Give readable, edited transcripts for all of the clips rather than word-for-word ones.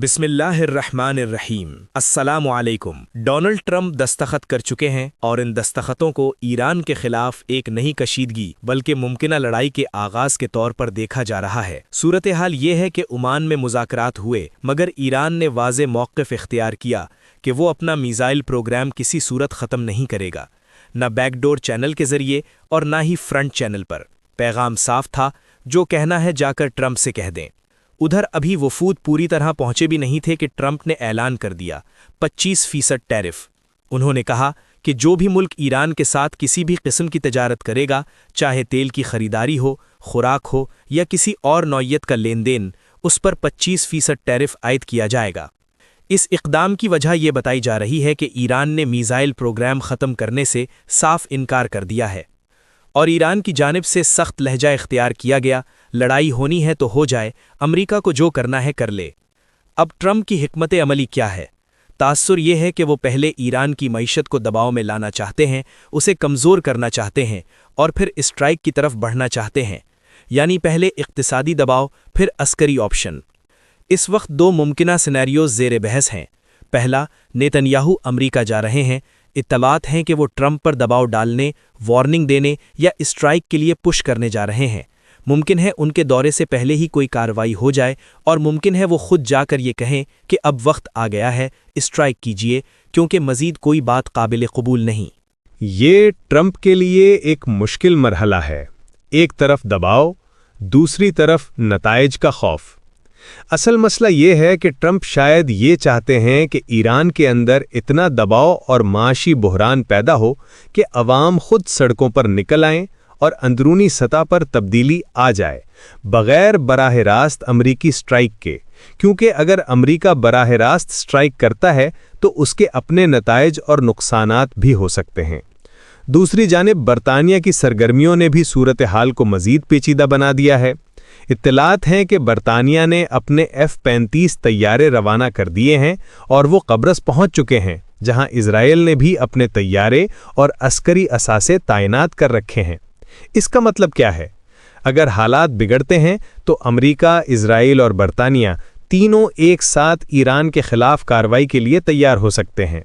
बिस्मिल्लाहिर्रहमानिर्रहीम। अस्सलामु अलैकुम। डोनाल्ड ट्रंप दस्तखत कर चुके हैं और इन दस्तखतों को ईरान के खिलाफ एक नई कशीदगी बल्कि मुमकिना लड़ाई के आगाज के तौर पर देखा जा रहा है। सूरत हाल ये है कि ओमान में मुज़ाकरात हुए मगर ईरान ने वाज़े मौक़िफ़ इख्तियार किया कि वो अपना मीज़ाइल प्रोग्राम किसी सूरत ख़त्म नहीं करेगा, न बैकडोर चैनल के ज़रिए और न ही फ्रंट चैनल पर। पैगाम साफ था, जो कहना है जाकर ट्रंप से कह दें। उधर अभी वफूद पूरी तरह पहुंचे भी नहीं थे कि ट्रंप ने ऐलान कर दिया 25% टैरिफ। उन्होंने कहा कि जो भी मुल्क ईरान के साथ किसी भी किस्म की तजारत करेगा, चाहे तेल की खरीदारी हो, खुराक हो या किसी और नौयत का लेन देन, उस पर 25% टैरिफ आयद किया जाएगा। इस इक़दाम की वजह यह बताई जा रही है कि ईरान ने मीज़ाइल प्रोग्राम ख़त्म करने से साफ इनकार कर दिया है और ईरान की जानिब से सख्त लहजा इख्तियार किया गया, लड़ाई होनी है तो हो जाए, अमरीका को जो करना है कर ले। अब ट्रंप की हिकमत अमली क्या है? तासुर यह है कि वो पहले ईरान की मईशत को दबाव में लाना चाहते हैं, उसे कमज़ोर करना चाहते हैं और फिर स्ट्राइक की तरफ बढ़ना चाहते हैं, यानी पहले इक़्तिसादी दबाव फिर अस्करी ऑप्शन। इस वक्त दो मुमकिना सिनेरियोज़ ज़ेर बहस हैं। पहला, नेतन्याहू अमरीका जा रहे हैं। इत्तलात हैं कि वो ट्रंप पर दबाव डालने, वार्निंग देने या स्ट्राइक के लिए पुश करने जा रहे हैं। मुमकिन है उनके दौरे से पहले ही कोई कार्रवाई हो जाए और मुमकिन है वो खुद जाकर ये कहें कि अब वक्त आ गया है, स्ट्राइक कीजिए, क्योंकि मज़ीद कोई बात काबिल कबूल नहीं। ये ट्रंप के लिए एक मुश्किल मरहला है। एक तरफ दबाव, दूसरी तरफ नताइज का खौफ। असल मसला ये है कि ट्रंप शायद ये चाहते हैं कि ईरान के अंदर इतना दबाव और माशी बुहरान पैदा हो कि अवाम खुद सड़कों पर निकल आएं और अंदरूनी सतह पर तब्दीली आ जाए, बगैर बराह रास्त अमरीकी स्ट्राइक के, क्योंकि अगर अमरीका बराह रास्त स्ट्राइक करता है तो उसके अपने नताइज और नुकसानात भी हो सकते हैं। दूसरी जानिब बरतानिया की सरगर्मियों ने भी सूरत हाल को मज़ीद पेचीदा बना दिया है। इत्तलात हैं कि बरतानिया ने अपने F-35 तैयारे रवाना कर दिए हैं और वो कब्रस पहुंच चुके हैं, जहां इजराइल ने भी अपने तैयारे और अस्करी असासे तैनात कर रखे हैं। इसका मतलब क्या है? अगर हालात बिगड़ते हैं तो अमरीका, इजराइल और बरतानिया तीनों एक साथ ईरान के खिलाफ कार्रवाई के लिए तैयार हो सकते हैं।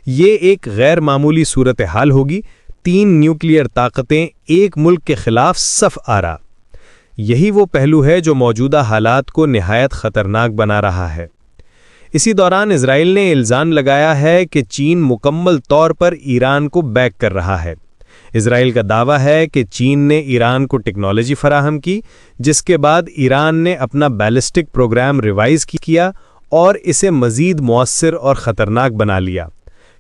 ये एक गैर मामूली सूरत हाल होगी। 3 न्यूक्लियर ताकतें एक मुल्क के खिलाफ सफ आरा। यही वो पहलू है जो मौजूदा हालात को निहायत ख़तरनाक बना रहा है। इसी दौरान इजराइल ने इल्ज़ाम लगाया है कि चीन मुकम्मल तौर पर ईरान को बैक कर रहा है। इजराइल का दावा है कि चीन ने ईरान को टेक्नोलॉजी फराहम की, जिसके बाद ईरान ने अपना बैलिस्टिक प्रोग्राम रिवाइज किया और इसे मज़ीद मुअस्सिर और ख़तरनाक बना लिया।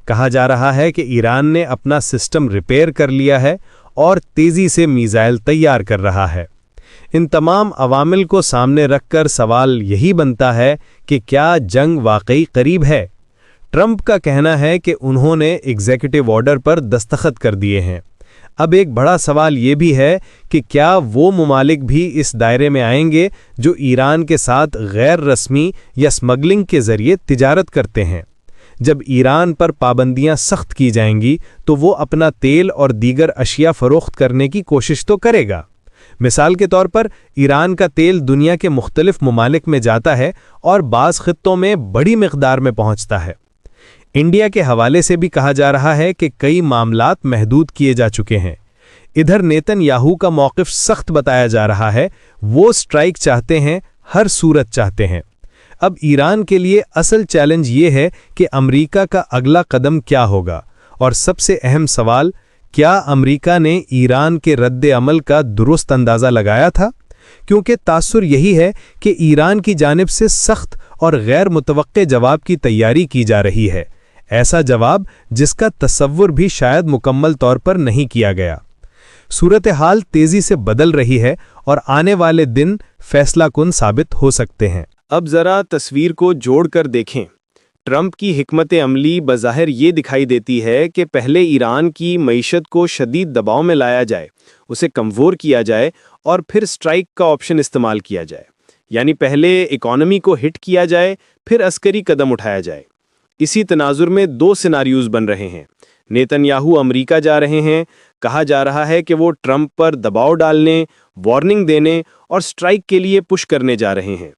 कहा जा रहा है कि ईरान ने अपना सिस्टम रिपेयर कर लिया है और तेज़ी से मीज़ाइल तैयार कर रहा है। इन तमाम अवामिल को सामने रखकर सवाल यही बनता है कि क्या जंग वाकई करीब है? ट्रंप का कहना है कि उन्होंने एग्जीक्यूटिव ऑर्डर पर दस्तखत कर दिए हैं। अब एक बड़ा सवाल ये भी है कि क्या वो मुमालिक भी इस दायरे में आएंगे जो ईरान के साथ गैर रस्मी या स्मगलिंग के ज़रिए तिजारत करते हैं? जब ईरान पर पाबंदियां सख्त की जाएंगी तो वो अपना तेल और दीगर अशिया फ़रोख्त करने की कोशिश तो करेगा। मिसाल के तौर पर ईरान का तेल दुनिया के मुख्तलिफ ममालिक में जाता है और बाज़ खित्तों में बड़ी मिक़दार में पहुंचता है। इंडिया के हवाले से भी कहा जा रहा है कि कई मामलात महदूद किए जा चुके हैं। इधर नेतन्याहू का मौक़िफ़ सख्त बताया जा रहा है। वो स्ट्राइक चाहते हैं, हर सूरत चाहते हैं। अब ईरान के लिए असल चैलेंज ये है कि अमरीका का अगला कदम क्या होगा, और सबसे अहम सवाल, क्या अमरीका ने ईरान के रद्द अमल का दुरुस्त अंदाज़ा लगाया था? क्योंकि तासुर यही है कि ईरान की जानिब से सख्त और गैर मुतवक्के जवाब की तैयारी की जा रही है, ऐसा जवाब जिसका तसव्वुर भी शायद मुकम्मल तौर पर नहीं किया गया। सूरत हाल तेज़ी से बदल रही है और आने वाले दिन फैसला कुन साबित हो सकते हैं। अब ज़रा तस्वीर को जोड़कर देखें। ट्रंप की हिकमत अमली बज़ाहिर ये दिखाई देती है कि पहले ईरान की मईशत को शदीद दबाव में लाया जाए, उसे कमज़ोर किया जाए और फिर स्ट्राइक का ऑप्शन इस्तेमाल किया जाए, यानी पहले इकॉनमी को हिट किया जाए, फिर अस्करी कदम उठाया जाए। इसी तनाजुर में 2 सिनारियोज़ बन रहे हैं। नेतन्याहू अमरीका जा रहे हैं। कहा जा रहा है कि वो ट्रंप पर दबाव डालने, वार्निंग देने और स्ट्राइक के लिए पुश करने जा रहे हैं।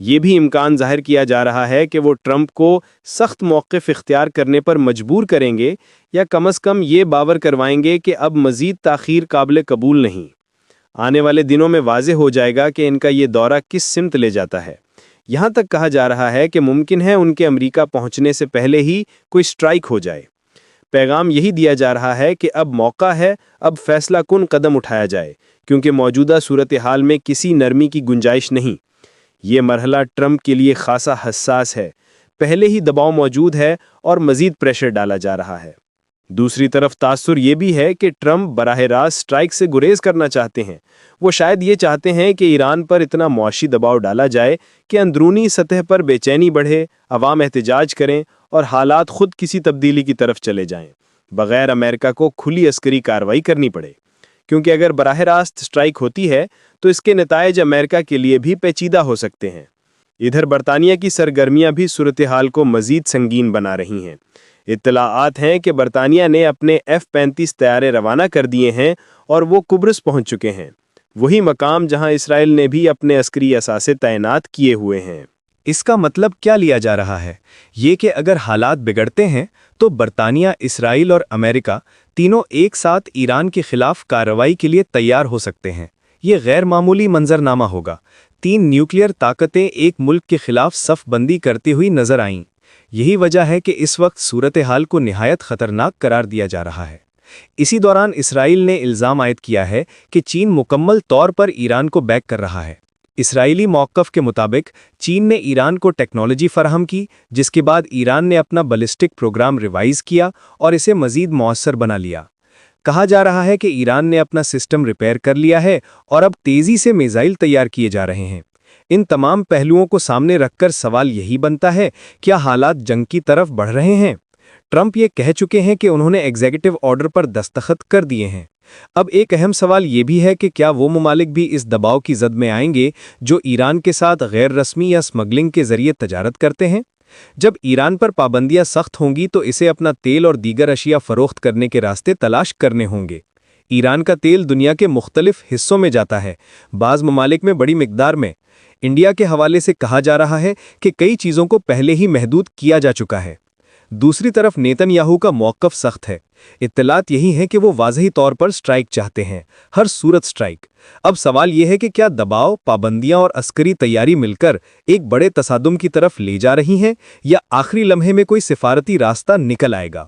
یہ بھی امکان ظاہر کیا جا رہا ہے کہ وہ ٹرمپ کو سخت موقف اختیار کرنے پر مجبور کریں گے یا کم از کم یہ باور کروائیں گے کہ اب مزید تاخیر قابل قبول نہیں۔ آنے والے دنوں میں واضح ہو جائے گا کہ ان کا یہ دورہ کس سمت لے جاتا ہے۔ یہاں تک کہا جا رہا ہے کہ ممکن ہے ان کے امریکہ پہنچنے سے پہلے ہی کوئی سٹرائک ہو جائے۔ پیغام یہی دیا جا رہا ہے کہ اب موقع ہے، اب فیصلہ کن قدم اٹھایا جائے، کیونکہ موجودہ صورتحال میں کسی نرمی کی گنجائش نہیں۔ یہ مرحلہ ٹرمپ کے لیے خاصا حساس ہے، پہلے ہی دباؤ موجود ہے اور مزید پریشر ڈالا جا رہا ہے۔ دوسری طرف تاثر یہ بھی ہے کہ ٹرمپ براہ راست سٹرائک سے گریز کرنا چاہتے ہیں۔ وہ شاید یہ چاہتے ہیں کہ ایران پر اتنا معاشی دباؤ ڈالا جائے کہ اندرونی سطح پر بے چینی بڑھے، عوام احتجاج کریں اور حالات خود کسی تبدیلی کی طرف چلے جائیں، بغیر امریکہ کو کھلی عسکری کارروائی کرنی پڑے۔ کیونکہ اگر براہ راست سٹرائک ہوتی ہے تو اس کے نتائج امریکہ کے لیے بھی پیچیدہ ہو سکتے ہیں۔ ادھر برطانیہ کی سرگرمیاں بھی صورتحال کو مزید سنگین بنا رہی ہیں۔ اطلاعات ہیں کہ برطانیہ نے اپنے F-35 طیارے روانہ کر دیے ہیں اور وہ قبرص پہنچ چکے ہیں، وہی مقام جہاں اسرائیل نے بھی اپنے عسکری اثاثے تعینات کیے ہوئے ہیں۔ اس کا مطلب کیا لیا جا رہا ہے؟ یہ کہ اگر حالات بگڑتے ہیں تو برطانیہ، اسرائیل اور امریکہ تینوں ایک ساتھ ایران کے خلاف کارروائی کے لیے تیار ہو سکتے ہیں۔ یہ غیر معمولی منظرنامہ ہوگا۔ 3 نیوکلیئر طاقتیں ایک ملک کے خلاف صف بندی کرتی ہوئی نظر آئیں۔ یہی وجہ ہے کہ اس وقت صورتحال کو نہایت خطرناک قرار دیا جا رہا ہے۔ اسی دوران اسرائیل نے الزام عائد کیا ہے کہ چین مکمل طور پر ایران کو بیک کر رہا ہے۔ اسرائیلی موقف کے مطابق چین نے ایران کو ٹیکنالوجی فراہم کی، جس کے بعد ایران نے اپنا بیلسٹک پروگرام ریوائز کیا اور اسے مزید مؤثر بنا لیا۔ کہا جا رہا ہے کہ ایران نے اپنا سسٹم ریپیئر کر لیا ہے اور اب تیزی سے میزائل تیار کیے جا رہے ہیں۔ ان تمام پہلوؤں کو سامنے رکھ کر سوال یہی بنتا ہے، کیا حالات جنگ کی طرف بڑھ رہے ہیں؟ ٹرمپ یہ کہہ چکے ہیں کہ انہوں نے ایگزیکٹو آرڈر پر دستخط کر دیے ہیں۔ اب ایک اہم سوال یہ بھی ہے کہ کیا وہ ممالک بھی اس دباؤ کی زد میں آئیں گے جو ایران کے ساتھ غیر رسمی یا سمگلنگ کے ذریعے تجارت کرتے ہیں؟ جب ایران پر پابندیاں سخت ہوں گی تو اسے اپنا تیل اور دیگر اشیاء فروخت کرنے کے راستے تلاش کرنے ہوں گے۔ ایران کا تیل دنیا کے مختلف حصوں میں جاتا ہے، بعض ممالک میں بڑی مقدار میں۔ انڈیا کے حوالے سے کہا جا رہا ہے کہ کئی چیزوں کو پہلے ہی محدود کیا جا چکا ہے۔ دوسری طرف نیتن یاہو کا موقف سخت ہے۔ اطلاعات یہی ہیں کہ وہ واضحی طور پر سٹرائک چاہتے ہیں، ہر صورت سٹرائک۔ اب سوال یہ ہے کہ کیا دباؤ، پابندیاں اور عسکری تیاری مل کر ایک بڑے تصادم کی طرف لے جا رہی ہیں یا آخری لمحے میں کوئی سفارتی راستہ نکل آئے گا؟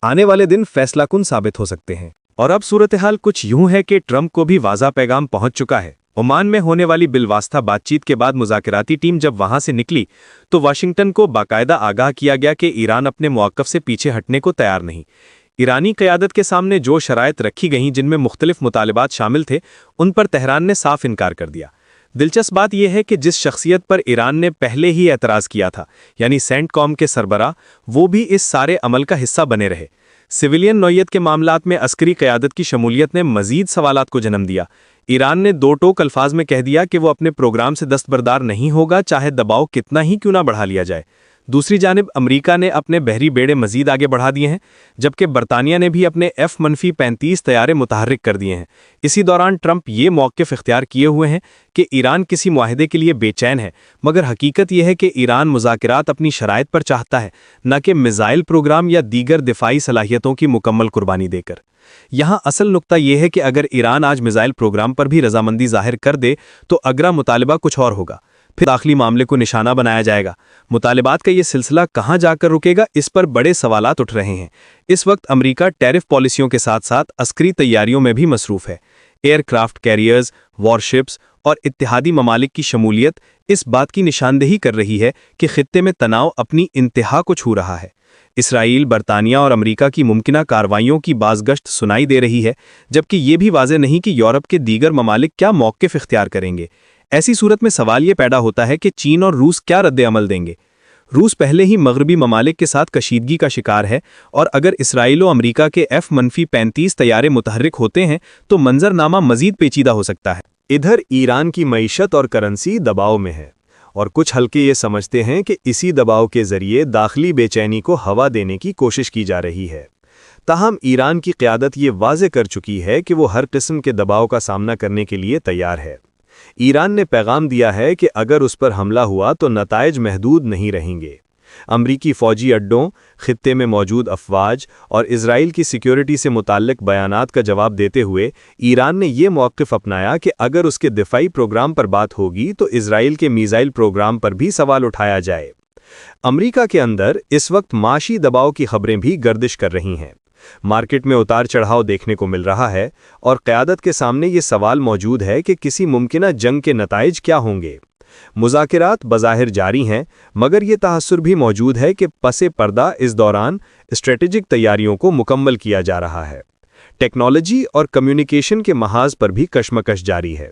آنے والے دن فیصلہ کن ثابت ہو سکتے ہیں۔ اور اب صورتحال کچھ یوں ہے کہ ٹرمپ کو بھی واضح پیغام پہنچ چکا ہے۔ عمان میں ہونے والی بالواسطہ بات چیت کے بعد مذاکراتی ٹیم جب وہاں سے نکلی تو واشنگٹن کو باقاعدہ آگاہ کیا گیا کہ ایران اپنے موقف سے پیچھے ہٹنے کو تیار نہیں۔ ایرانی قیادت کے سامنے جو شرائط رکھی گئیں جن میں مختلف مطالبات شامل تھے، ان پر تہران نے صاف انکار کر دیا۔ دلچسپ بات یہ ہے کہ جس شخصیت پر ایران نے پہلے ہی اعتراض کیا تھا، یعنی سینٹ کام کے سربراہ، وہ بھی اس سارے عمل کا حصہ بنے رہے۔ سویلین نوعیت کے معاملات میں عسکری قیادت کی شمولیت نے مزید سوالات کو جنم دیا۔ ایران نے دو ٹوک الفاظ میں کہہ دیا کہ وہ اپنے پروگرام سے دستبردار نہیں ہوگا، چاہے دباؤ کتنا ہی کیوں نہ بڑھا لیا جائے۔ دوسری جانب امریکہ نے اپنے بحری بیڑے مزید آگے بڑھا دیے ہیں، جبکہ برطانیہ نے بھی اپنے F-35 طیارے متحرک کر دیے ہیں۔ اسی دوران ٹرمپ یہ موقف اختیار کیے ہوئے ہیں کہ ایران کسی معاہدے کے لیے بے چین ہے، مگر حقیقت یہ ہے کہ ایران مذاکرات اپنی شرائط پر چاہتا ہے، نہ کہ میزائل پروگرام یا دیگر دفاعی صلاحیتوں کی مکمل قربانی دے کر۔ یہاں اصل نقطہ یہ ہے کہ اگر ایران آج میزائل پروگرام پر بھی رضامندی ظاہر کر دے تو اگلا مطالبہ کچھ اور ہوگا، پھر داخلی معاملے کو نشانہ بنایا جائے گا۔ مطالبات کا یہ سلسلہ کہاں جا کر رکے گا، اس پر بڑے سوالات اٹھ رہے ہیں۔ اس وقت امریکہ ٹیرف پالیسیوں کے ساتھ ساتھ عسکری تیاریوں میں بھی مصروف ہے۔ ایئر کرافٹ کیریئرز، وارشپس اور اتحادی ممالک کی شمولیت اس بات کی نشاندہی کر رہی ہے کہ خطے میں تناؤ اپنی انتہا کو چھو رہا ہے۔ اسرائیل، برطانیہ اور امریکہ کی ممکنہ کارروائیوں کی بازگشت سنائی دے رہی ہے، جبکہ یہ بھی واضح نہیں کہ یورپ کے دیگر ممالک کیا موقف اختیار کریں گے۔ ایسی صورت میں سوال یہ پیدا ہوتا ہے کہ چین اور روس کیا رد عمل دیں گے۔ روس پہلے ہی مغربی ممالک کے ساتھ کشیدگی کا شکار ہے، اور اگر اسرائیل و امریکہ کے F-35 طیارے متحرک ہوتے ہیں تو منظرنامہ مزید پیچیدہ ہو سکتا ہے۔ ادھر ایران کی معیشت اور کرنسی دباؤ میں ہے، اور کچھ حلقے یہ سمجھتے ہیں کہ اسی دباؤ کے ذریعے داخلی بے چینی کو ہوا دینے کی کوشش کی جا رہی ہے۔ تاہم ایران کی قیادت یہ واضح کر چکی ہے کہ وہ ہر قسم کے دباؤ کا سامنا کرنے کے لیے تیار ہے۔ ईरान ने पैगाम दिया है कि अगर उस पर हमला हुआ तो नताइज महदूद नहीं रहेंगे। अमरीकी फौजी अड्डों, खित्ते में मौजूद अफवाज और इजराइल की सिक्योरिटी से मुताल्लिक बयानात का जवाब देते हुए ईरान ने ये मौक़िफ़ अपनाया कि अगर उसके दिफाई प्रोग्राम पर बात होगी तो इजराइल के मीज़ाइल प्रोग्राम पर भी सवाल उठाया जाए। अमरीका के अंदर इस वक्त माशी दबाव की खबरें भी गर्दिश कर रही हैं। मार्केट में उतार चढ़ाव देखने को मिल रहा है और क़यादत के सामने ये सवाल मौजूद है कि किसी मुमकिना जंग के नताइज क्या होंगे। मुज़ाकिरात बज़ाहिर जारी हैं, मगर ये तहस्सुर भी मौजूद है कि पसे पर्दा इस दौरान स्ट्रेटेजिक तैयारियों को मुकम्मल किया जा रहा है। टेक्नोलॉजी और कम्युनिकेशन के महाज पर भी कशमकश जारी है।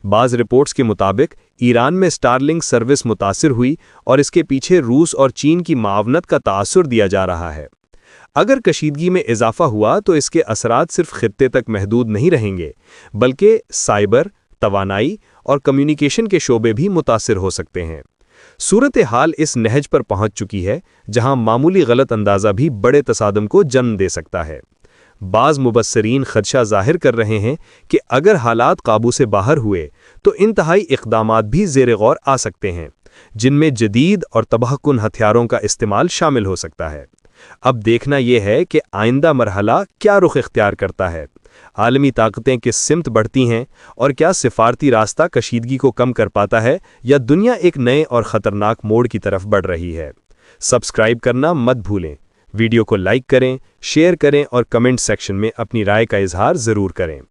बाज़ रिपोर्ट्स के मुताबिक ईरान में स्टारलिंक सर्विस मुतासिर हुई और इसके पीछे रूस और चीन की मावनत का तासुर दिया जा रहा है। अगर कशीदगी में इजाफा हुआ तो इसके असरात सिर्फ खित्ते तक महदूद नहीं रहेंगे, बल्कि साइबर, तवानाई और कम्युनिकेशन के शोबे भी मुतासिर हो सकते हैं। सूरत हाल इस नहज पर पहुंच चुकी है जहां मामूली गलत अंदाज़ा भी बड़े तसादम को जन्म दे सकता है। बाज़ मुबस्सरीन खदशा जाहिर कर रहे हैं कि अगर हालात काबू से बाहर हुए तो इंतहाई इक़दामात भी ज़ेर गौर आ सकते हैं, जिनमें जदीद और तबाहकुन हथियारों का इस्तेमाल शामिल हो सकता है। अब देखना यह है कि आइंदा मरहला क्या रुख इख्तियार करता है। आलमी ताकतें किस सिमत बढ़ती हैं और क्या सिफारती रास्ता कशीदगी को कम कर पाता है या दुनिया एक नए और ख़तरनाक मोड़ की तरफ बढ़ रही है। सब्सक्राइब करना मत भूलें, वीडियो को लाइक करें, शेयर करें और कमेंट सेक्शन में अपनी राय का इजहार ज़रूर करें।